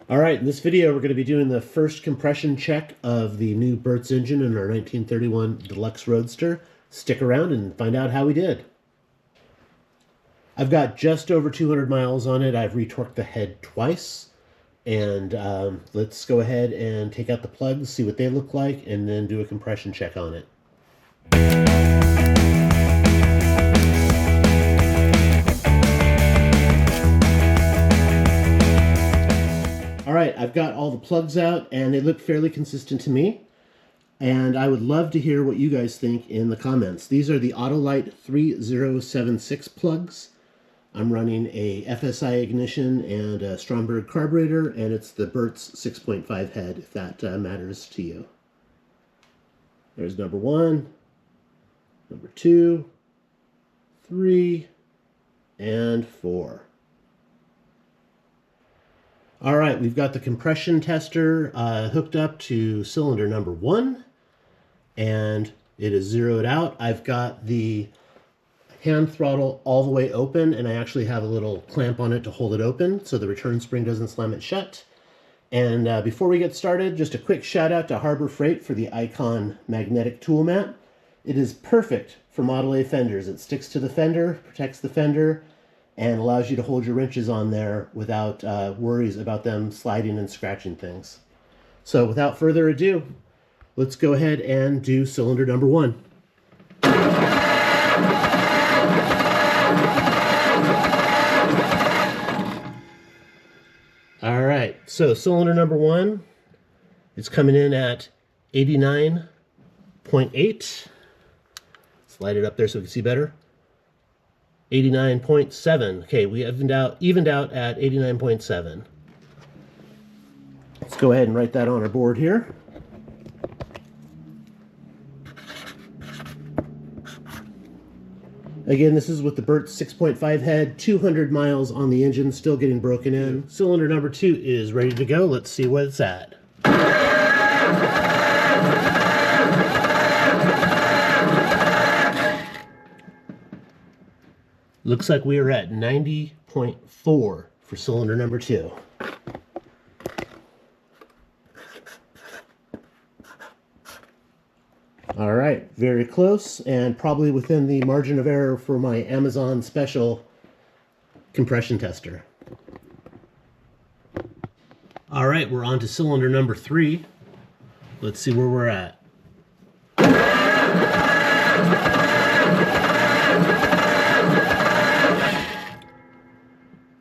All right, in this video we're going to be doing the first compression check of the new Burtz engine in our 1931 Deluxe Roadster. Stick around and find out how we did. I've got just over 200 miles on it. I've retorqued the head twice. And let's go ahead and take out the plugs, see what they look like, and then do a compression check on it. All right, I've got all the plugs out and they look fairly consistent to me. And I would love to hear what you guys think in the comments. These are the Autolite 3076 plugs. I'm running a FSI ignition and a Stromberg carburetor, and it's the Burtz 6.5 head, if that matters to you. There's number 1, number 2, 3, and 4. All right, we've got the compression tester hooked up to cylinder number 1, and it is zeroed out. I've got the hand throttle all the way open, and I actually have a little clamp on it to hold it open so the return spring doesn't slam it shut. And before we get started, just a quick shout out to Harbor Freight for the Icon magnetic tool mat. It is perfect for Model A fenders. It sticks to the fender, protects the fender, and allows you to hold your wrenches on there without worries about them sliding and scratching things. So without further ado, let's go ahead and do cylinder number 1. All right, so cylinder number 1 is coming in at 89.8. Slide it up there so we can see better. 89.7. Okay, we evened out at 89.7. Let's go ahead and write that on our board here. Again, this is with the Burtz 6.5 head, 200 miles on the engine, still getting broken in. Cylinder number 2 is ready to go. Let's see what it's at. Looks like we are at 90.4 for cylinder number 2. All right, very close, and probably within the margin of error for my Amazon special compression tester. All right, we're on to cylinder number 3. Let's see where we're at.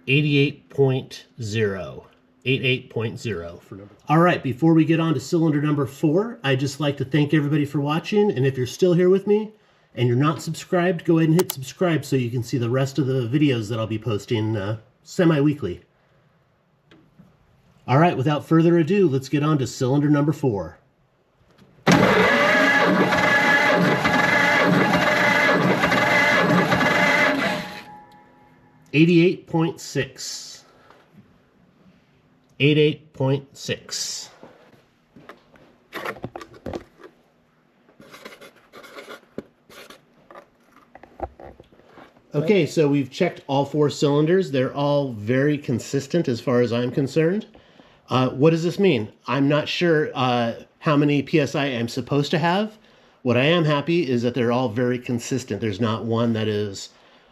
88.0. 88.0 for number. All right, before we get on to cylinder number 4, I'd just like to thank everybody for watching. And if you're still here with me and you're not subscribed, go ahead and hit subscribe so you can see the rest of the videos that I'll be posting semi-weekly. All right, without further ado, let's get on to cylinder number 4. 88.6. 88.6. Okay, so we've checked all 4 cylinders. They're all very consistent as far as I'm concerned. What does this mean? I'm not sure how many PSI I'm supposed to have. What I am happy is that they're all very consistent. There's not one that is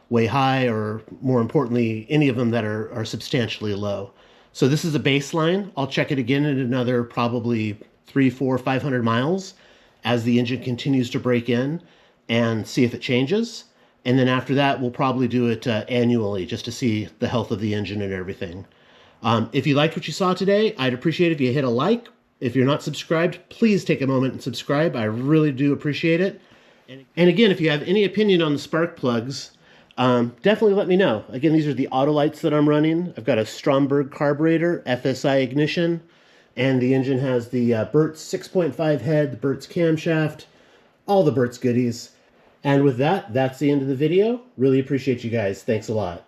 way high, or more importantly, any of them that are substantially low. So this is a baseline. I'll check it again in another probably 300, 400, 500 miles as the engine continues to break in and see if it changes. And then after that, we'll probably do it annually just to see the health of the engine and everything. If you liked what you saw today, I'd appreciate it if you hit a like. If you're not subscribed, please take a moment and subscribe. I really do appreciate it. And again, if you have any opinion on the spark plugs, definitely let me know. Again, these are the Autolites that I'm running. I've got a Stromberg carburetor, FSI ignition, and the engine has the Burtz 6.5 head, the Burtz camshaft, all the Burtz goodies. And with that, that's the end of the video. Really appreciate you guys. Thanks a lot.